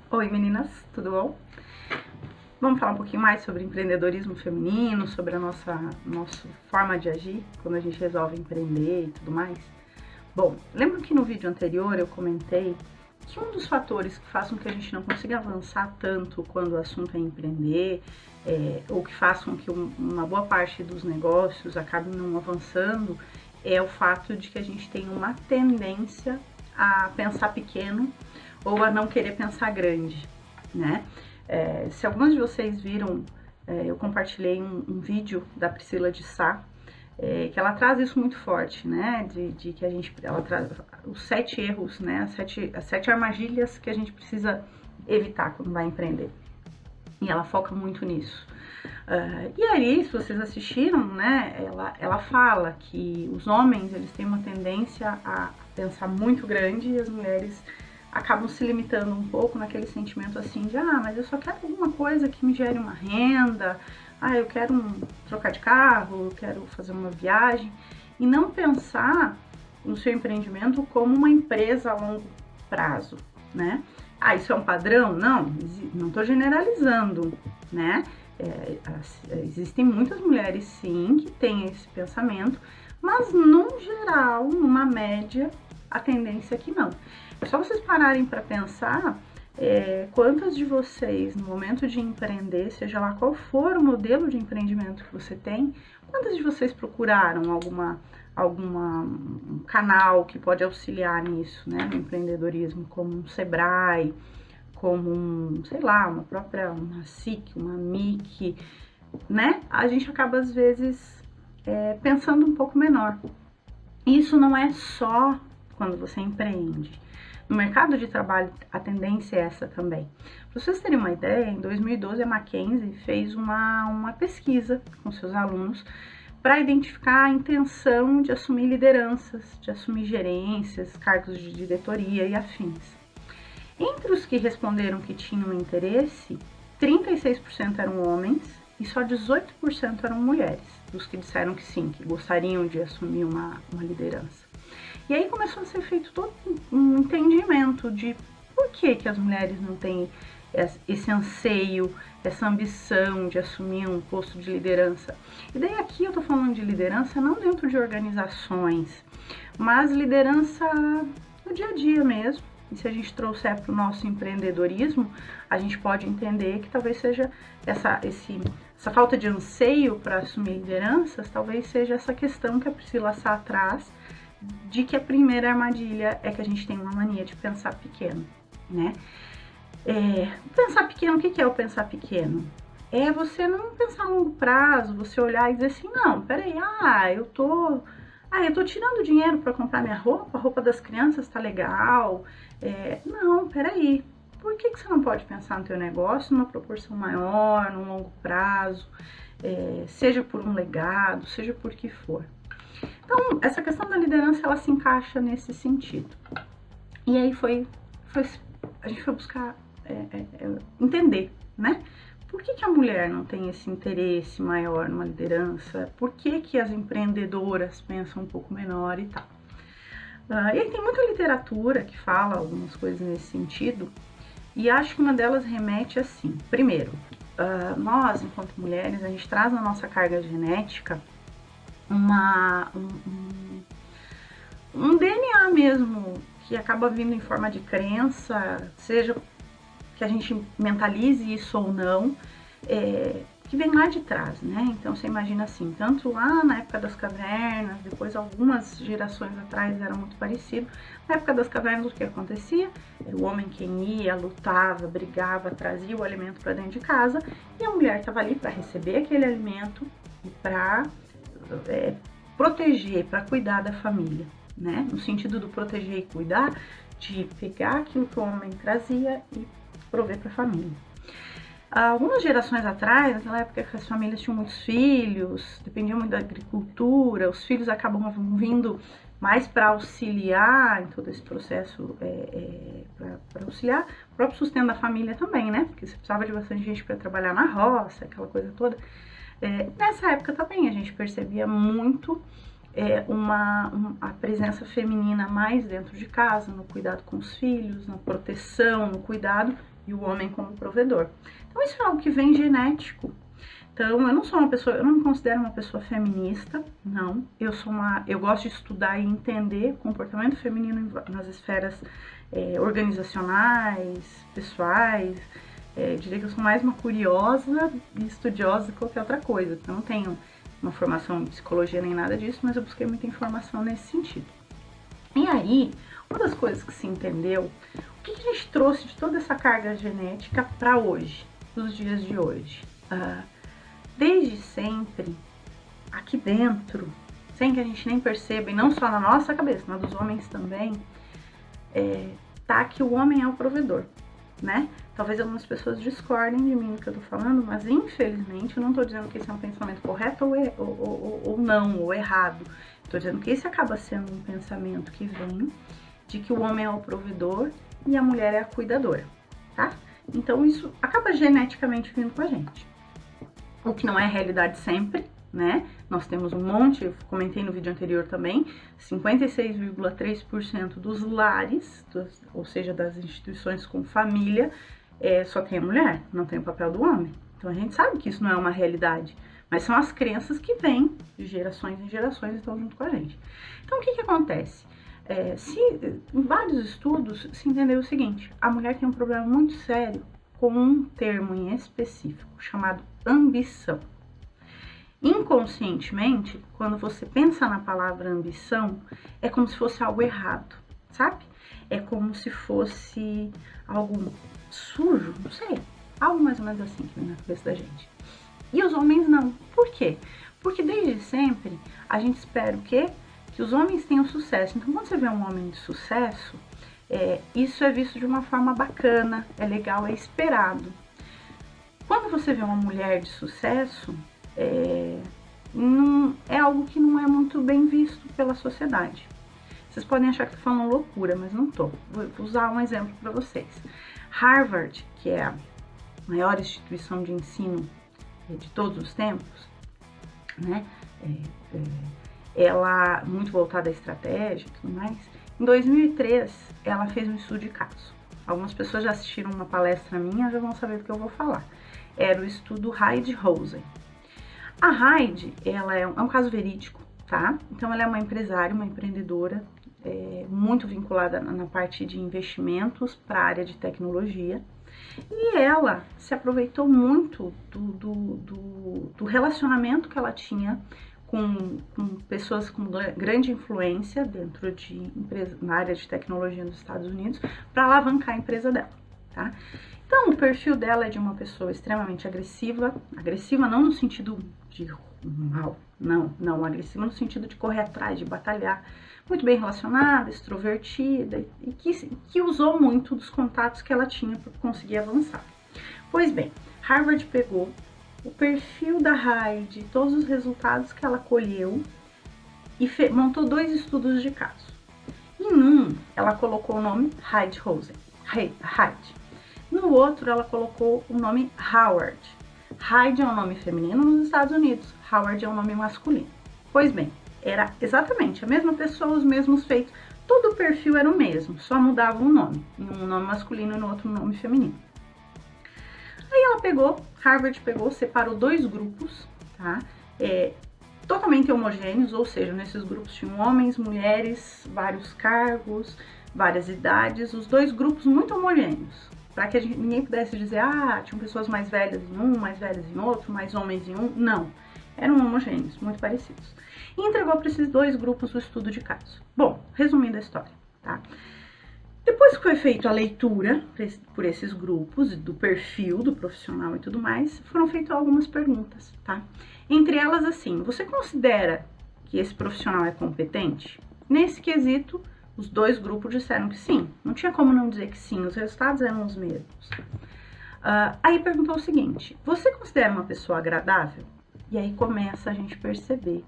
Oi meninas, tudo bom? Vamos falar um pouquinho mais sobre empreendedorismo feminino, sobre a nossa forma de agir quando a gente resolve empreender e tudo mais? Bom, lembro que no vídeo anterior eu comentei que um dos fatores que faz com que a gente não consiga avançar tanto quando o assunto é empreender, ou que faz com que uma boa parte dos negócios acabe não avançando, é o fato de que a gente tem uma tendência a pensar pequeno ou a não querer pensar grande, né? Se alguns de vocês viram, eu compartilhei um vídeo da Priscila de Sá, que ela traz isso muito forte, né? De que ela traz os 7 erros, né? As sete armadilhas que a gente precisa evitar quando vai empreender. E ela foca muito nisso. E aí, se vocês assistiram, né? Ela fala que os homens eles têm uma tendência a pensar muito grande e as mulheres acabam se limitando um pouco naquele sentimento assim de mas eu só quero alguma coisa que me gere uma renda, eu quero trocar de carro, eu quero fazer uma viagem, e não pensar no seu empreendimento como uma empresa a longo prazo, né? Isso é um padrão? Não estou generalizando, né? Existem muitas mulheres sim que têm esse pensamento, mas no geral, numa média, a tendência é que não. É só vocês pararem para pensar quantas de vocês, no momento de empreender, seja lá qual for o modelo de empreendimento que você tem, quantas de vocês procuraram um canal que pode auxiliar nisso, né, no empreendedorismo, como um Sebrae, como uma SIC, uma MIC, né? A gente acaba às vezes pensando um pouco menor. Isso não é só quando você empreende. No mercado de trabalho, a tendência é essa também. Para vocês terem uma ideia, em 2012 a Mackenzie fez uma pesquisa com seus alunos para identificar a intenção de assumir lideranças, de assumir gerências, cargos de diretoria e afins. Entre os que responderam que tinham interesse, 36% eram homens e só 18% eram mulheres, dos que disseram que sim, que gostariam de assumir uma liderança. E aí começou a ser feito todo um entendimento de por que as mulheres não têm esse anseio, essa ambição de assumir um posto de liderança. E daí aqui eu tô falando de liderança não dentro de organizações, mas liderança no dia a dia mesmo. E se a gente trouxer para o nosso empreendedorismo, a gente pode entender que talvez seja essa falta de anseio para assumir lideranças, talvez seja essa questão que a Priscila Sá traz, de que a primeira armadilha é que a gente tem uma mania de pensar pequeno, né? Pensar pequeno, o que é o pensar pequeno? É você não pensar a longo prazo, você olhar e dizer assim, não, peraí, eu tô tirando dinheiro para comprar minha roupa, a roupa das crianças tá legal. Não, peraí, por que você não pode pensar no teu negócio numa proporção maior, num longo prazo, seja por um legado, seja por que for. Então, essa questão da liderança, ela se encaixa nesse sentido. E aí a gente foi buscar entender, né? Por que a mulher não tem esse interesse maior numa liderança? Por que as empreendedoras pensam um pouco menor e tal? E aí tem muita literatura que fala algumas coisas nesse sentido, e acho que uma delas remete assim. Primeiro, nós, enquanto mulheres, a gente traz na nossa carga genética um DNA mesmo, que acaba vindo em forma de crença, seja que a gente mentalize isso ou não, que vem lá de trás, né? Então você imagina assim, tanto lá na época das cavernas, depois algumas gerações atrás era muito parecido. Na época das cavernas o que acontecia? Era o homem quem ia, lutava, brigava, trazia o alimento para dentro de casa, e a mulher estava ali para receber aquele alimento e para proteger, para cuidar da família, né? No sentido do proteger e cuidar, de pegar aquilo que o homem trazia e prover para a família. Algumas gerações atrás, naquela época que as famílias tinham muitos filhos, dependiam muito da agricultura, os filhos acabam vindo mais para auxiliar em todo esse processo, para auxiliar o próprio sustento da família também, né? Porque você precisava de bastante gente para trabalhar na roça, aquela coisa toda. Nessa época também a gente percebia muito a presença feminina mais dentro de casa, no cuidado com os filhos, na proteção, no cuidado, e o homem como provedor. Então isso é algo que vem genético. Então eu não sou uma pessoa, eu não me considero uma pessoa feminista, não. Eu gosto de estudar e entender o comportamento feminino nas esferas organizacionais, pessoais. Diria que eu sou mais uma curiosa e estudiosa do que qualquer outra coisa. Eu não tenho uma formação em psicologia nem nada disso, mas eu busquei muita informação nesse sentido. E aí, uma das coisas que se entendeu, o que a gente trouxe de toda essa carga genética para hoje, nos dias de hoje? Desde sempre, aqui dentro, sem que a gente nem perceba, e não só na nossa cabeça, mas dos homens também, tá que o homem é o provedor, né? Talvez algumas pessoas discordem de mim do que eu tô falando, mas infelizmente eu não tô dizendo que esse é um pensamento correto ou não, ou errado. Tô dizendo que esse acaba sendo um pensamento que vem de que o homem é o provedor e a mulher é a cuidadora, tá? Então isso acaba geneticamente vindo com a gente. O que não é realidade sempre, né? Nós temos um monte, eu comentei no vídeo anterior também, 56,3% dos lares, ou seja, das instituições com família, só tem a mulher, não tem o papel do homem. Então a gente sabe que isso não é uma realidade, mas são as crenças que vêm de gerações em gerações e estão junto com a gente. Então o que acontece? Em vários estudos se entendeu o seguinte: a mulher tem um problema muito sério com um termo em específico chamado ambição. Inconscientemente, quando você pensa na palavra ambição, é como se fosse algo errado, sabe? É como se fosse algo sujo, não sei, algo mais ou menos assim que vem na cabeça da gente. E os homens não. Por quê? Porque desde sempre a gente espera o quê? Que os homens tenham sucesso. Então, quando você vê um homem de sucesso, isso é visto de uma forma bacana, é legal, é esperado. Quando você vê uma mulher de sucesso, é algo que não é muito bem visto pela sociedade. Vocês podem achar que eu tô falando loucura, mas não tô. Vou usar um exemplo para vocês. Harvard, que é a maior instituição de ensino de todos os tempos, né? Ela, muito voltada à estratégia e tudo mais, em 2003, ela fez um estudo de caso. Algumas pessoas já assistiram uma palestra minha, já vão saber do que eu vou falar. Era o estudo Hyde-Rosen. A Hyde, ela é um caso verídico, tá? Então, ela é uma empresária, uma empreendedora, muito vinculada na parte de investimentos para a área de tecnologia. E ela se aproveitou muito do relacionamento que ela tinha com pessoas com grande influência dentro de na área de tecnologia nos Estados Unidos para alavancar a empresa dela, tá? Então, o perfil dela é de uma pessoa extremamente agressiva não no sentido de mal, não, agressiva no sentido de correr atrás, de batalhar, muito bem relacionada, extrovertida e que usou muito dos contatos que ela tinha para conseguir avançar. Pois bem, Harvard pegou o perfil da Hyde, todos os resultados que ela colheu e montou 2 estudos de caso. Em um, ela colocou o nome Hyde-Rosen, Hyde. No outro, ela colocou o nome Howard. Hyde é um nome feminino nos Estados Unidos, Howard é um nome masculino. Pois bem, era exatamente a mesma pessoa, os mesmos feitos, todo o perfil era o mesmo, só mudava um nome, um nome masculino e no outro um nome feminino. Aí Harvard pegou, separou 2 grupos, tá? Totalmente homogêneos, ou seja, nesses grupos tinham homens, mulheres, vários cargos, várias idades, os 2 grupos muito homogêneos, para que ninguém pudesse dizer, tinham pessoas mais velhas em um, mais velhas em outro, mais homens em um, não, eram homogêneos, muito parecidos. E entregou para esses 2 grupos o estudo de caso. Bom, resumindo a história, tá? Depois que foi feita a leitura por esses grupos, do perfil do profissional e tudo mais, foram feitas algumas perguntas, tá? Entre elas, assim, você considera que esse profissional é competente? Nesse quesito, os 2 grupos disseram que sim. Não tinha como não dizer que sim, os resultados eram os mesmos. Aí perguntou o seguinte: você considera uma pessoa agradável? E aí começa a gente perceber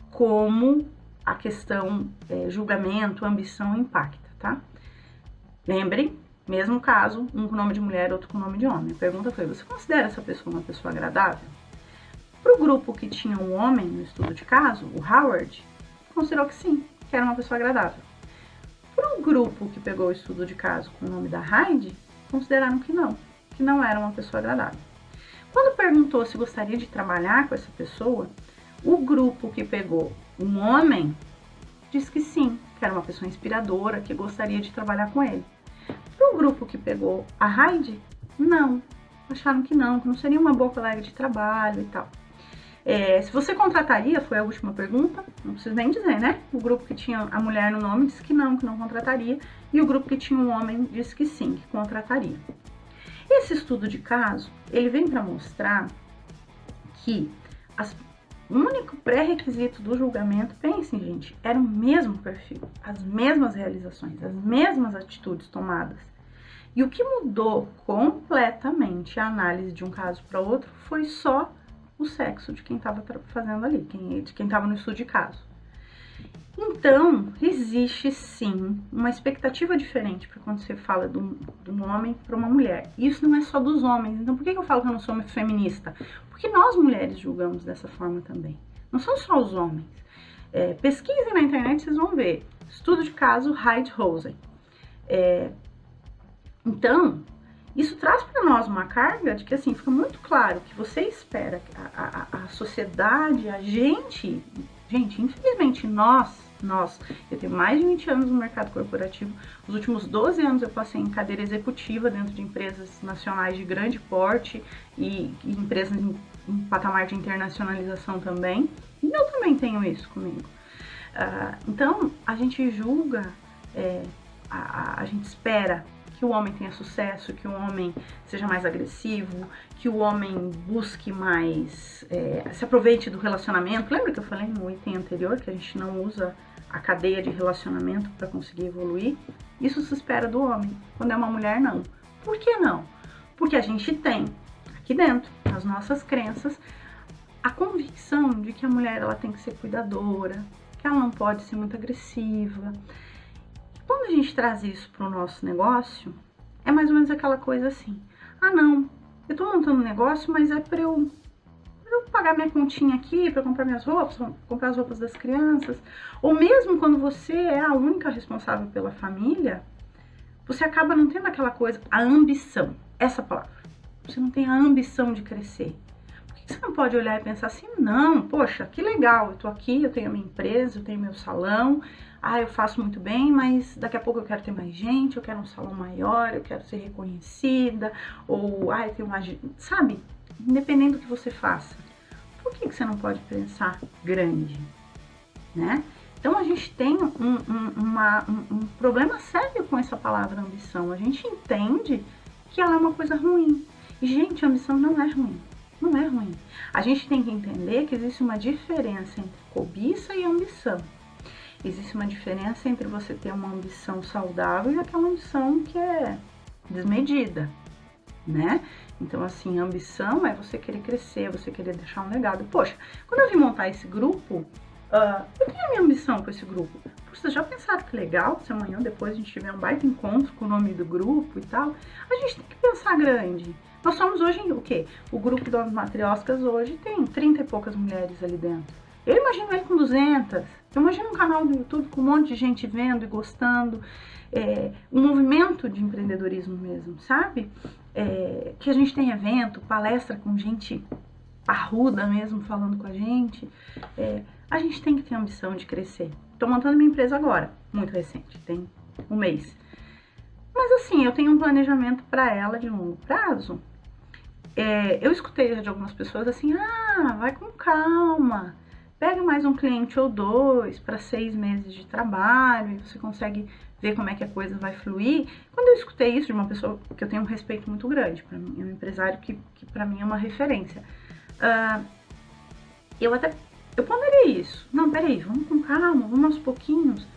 como a questão julgamento, ambição impacta, tá? Lembrem, mesmo caso, um com nome de mulher, outro com nome de homem. A pergunta foi: você considera essa pessoa uma pessoa agradável? Para o grupo que tinha um homem no estudo de caso, o Howard, considerou que sim, que era uma pessoa agradável. Para o grupo que pegou o estudo de caso com o nome da Hyde, consideraram que não era uma pessoa agradável. Quando perguntou se gostaria de trabalhar com essa pessoa, o grupo que pegou um homem disse que sim, que era uma pessoa inspiradora, que gostaria de trabalhar com ele. Para o grupo que pegou a Heidi, não. Acharam que não seria uma boa colega de trabalho e tal. Se você contrataria, foi a última pergunta, não preciso nem dizer, né? O grupo que tinha a mulher no nome disse que não contrataria, e o grupo que tinha um homem disse que sim, que contrataria. Esse estudo de caso, ele vem para mostrar que o único pré-requisito do julgamento, pensem, gente, era o mesmo perfil, as mesmas realizações, as mesmas atitudes tomadas. E o que mudou completamente a análise de um caso para outro foi só o sexo de quem estava fazendo ali, de quem estava no estudo de caso. Então, existe sim uma expectativa diferente para quando você fala de um homem para uma mulher. E isso não é só dos homens. Então, por que eu falo que eu não sou uma feminista? Porque nós mulheres julgamos dessa forma também. Não são só os homens. Pesquisem na internet, vocês vão ver. Estudo de caso Heidi Rosen. Então, isso traz para nós uma carga de que, assim, fica muito claro que você espera que a sociedade, a gente, infelizmente eu tenho mais de 20 anos no mercado corporativo, os últimos 12 anos eu passei em cadeira executiva dentro de empresas nacionais de grande porte e empresas em patamar de internacionalização também, e eu também tenho isso comigo. Então, a gente julga, a gente espera que o homem tenha sucesso, que o homem seja mais agressivo, que o homem busque mais, se aproveite do relacionamento. Lembra que eu falei no item anterior que a gente não usa a cadeia de relacionamento para conseguir evoluir? Isso se espera do homem. Quando é uma mulher, não. Por que não? Porque a gente tem aqui dentro, nas nossas crenças, a convicção de que a mulher ela tem que ser cuidadora, que ela não pode ser muito agressiva. Quando a gente traz isso para o nosso negócio, é mais ou menos aquela coisa assim: não, eu estou montando um negócio, mas é para eu pagar minha continha aqui, para comprar minhas roupas, comprar as roupas das crianças. Ou mesmo quando você é a única responsável pela família, você acaba não tendo aquela coisa, a ambição, essa palavra. Você não tem a ambição de crescer. Por que você não pode olhar e pensar assim: não, poxa, que legal, eu tô aqui, eu tenho a minha empresa, eu tenho meu salão, eu faço muito bem, mas daqui a pouco eu quero ter mais gente, eu quero um salão maior, eu quero ser reconhecida, ou, eu tenho uma... Sabe? Independente do que você faça, por que você não pode pensar grande, né? Então, a gente tem um problema sério com essa palavra ambição. A gente entende que ela é uma coisa ruim. E, gente, a ambição não é ruim. Não é ruim. A gente tem que entender que existe uma diferença entre cobiça e ambição. Existe uma diferença entre você ter uma ambição saudável e aquela ambição que é desmedida, né? Então, assim, a ambição é você querer crescer, você querer deixar um legado. Poxa, quando eu vim montar esse grupo, eu tenho a minha ambição com esse grupo. Vocês já pensaram que legal se amanhã depois a gente tiver um baita encontro com o nome do grupo e tal? A gente tem que pensar grande. Nós somos hoje o quê? O grupo das matrioscas hoje tem 30 e poucas mulheres ali dentro. Eu imagino ele com 200. Eu imagino um canal do YouTube com um monte de gente vendo e gostando. Um movimento de empreendedorismo mesmo, sabe? Que a gente tem evento, palestra com gente parruda mesmo falando com a gente. A gente tem que ter ambição de crescer. Estou montando minha empresa agora, muito recente, tem um mês. Mas assim, eu tenho um planejamento para ela de longo prazo. Eu escutei de algumas pessoas assim: vai com calma, pega mais um cliente ou dois para 6 meses de trabalho e você consegue ver como é que a coisa vai fluir. Quando eu escutei isso de uma pessoa que eu tenho um respeito muito grande, para mim, é um empresário que para mim é uma referência, eu ponderei isso. Não, peraí, vamos com calma, vamos aos pouquinhos.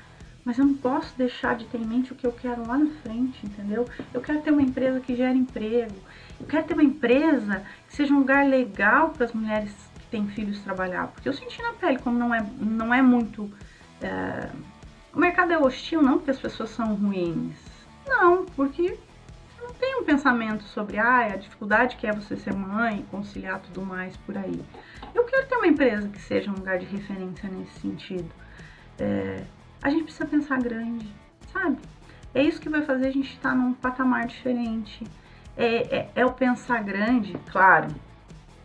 Mas eu não posso deixar de ter em mente o que eu quero lá na frente, entendeu? Eu quero ter uma empresa que gere emprego. Eu quero ter uma empresa que seja um lugar legal para as mulheres que têm filhos trabalhar. Porque eu senti na pele como não é muito... O mercado é hostil, não porque as pessoas são ruins. Não, porque não tem um pensamento sobre a dificuldade que é você ser mãe, conciliar tudo mais por aí. Eu quero ter uma empresa que seja um lugar de referência nesse sentido. A gente precisa pensar grande, sabe? É isso que vai fazer a gente estar num patamar diferente. É o pensar grande, claro.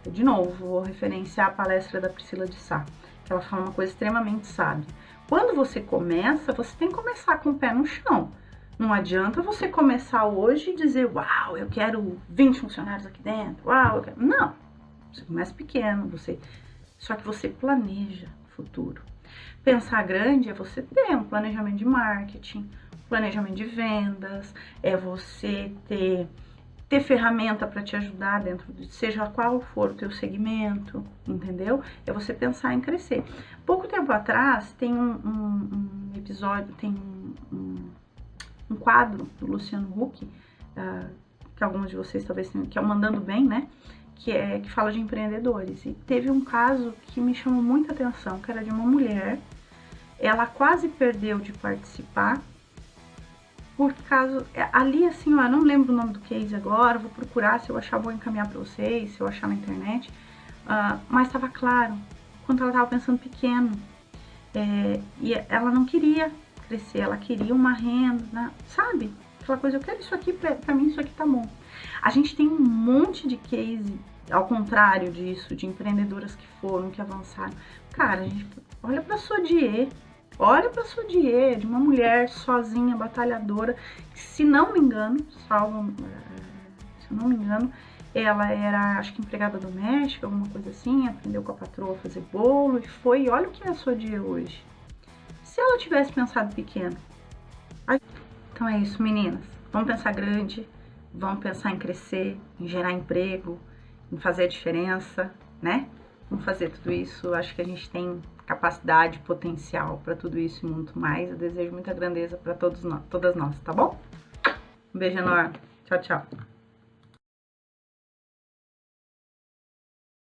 De novo, vou referenciar a palestra da Priscila de Sá, que ela fala uma coisa extremamente sábia. Quando você começa, você tem que começar com o pé no chão. Não adianta você começar hoje e dizer, uau, eu quero 20 funcionários aqui dentro, uau, eu quero... Não, você começa pequeno, só que você planeja o futuro. Pensar grande é você ter um planejamento de marketing, planejamento de vendas, é você ter ferramenta para te ajudar dentro de seja qual for o teu segmento, entendeu? É você pensar em crescer. Pouco tempo atrás tem um episódio, tem um quadro do Luciano Huck, que alguns de vocês talvez tenham, que é o Mandando Bem, né? Que fala de empreendedores. E teve um caso que me chamou muita atenção, que era de uma mulher. Ela quase perdeu de participar por causa... Ali, assim, ó, eu não lembro o nome do case agora, vou procurar, se eu achar, vou encaminhar para vocês, se eu achar na internet. Mas estava claro, quando ela estava pensando pequeno. E ela não queria crescer, ela queria uma renda, né? Sabe? Aquela coisa, eu quero isso aqui, pra mim isso aqui tá bom. A gente tem um monte de case, ao contrário disso, de empreendedoras que foram, que avançaram. Cara, a gente olha pra Sodier, de uma mulher sozinha, batalhadora, que, se não me engano, ela era, acho que empregada doméstica, alguma coisa assim, aprendeu com a patroa a fazer bolo e foi, e olha o que é a Sodier hoje. Se ela tivesse pensado pequeno. Então é isso, meninas. Vamos pensar grande, vamos pensar em crescer, em gerar emprego, em fazer a diferença, né? Vamos fazer tudo isso. Acho que a gente tem capacidade, potencial para tudo isso e muito mais. Eu desejo muita grandeza para todas nós, tá bom? Um beijo enorme. Tchau, tchau.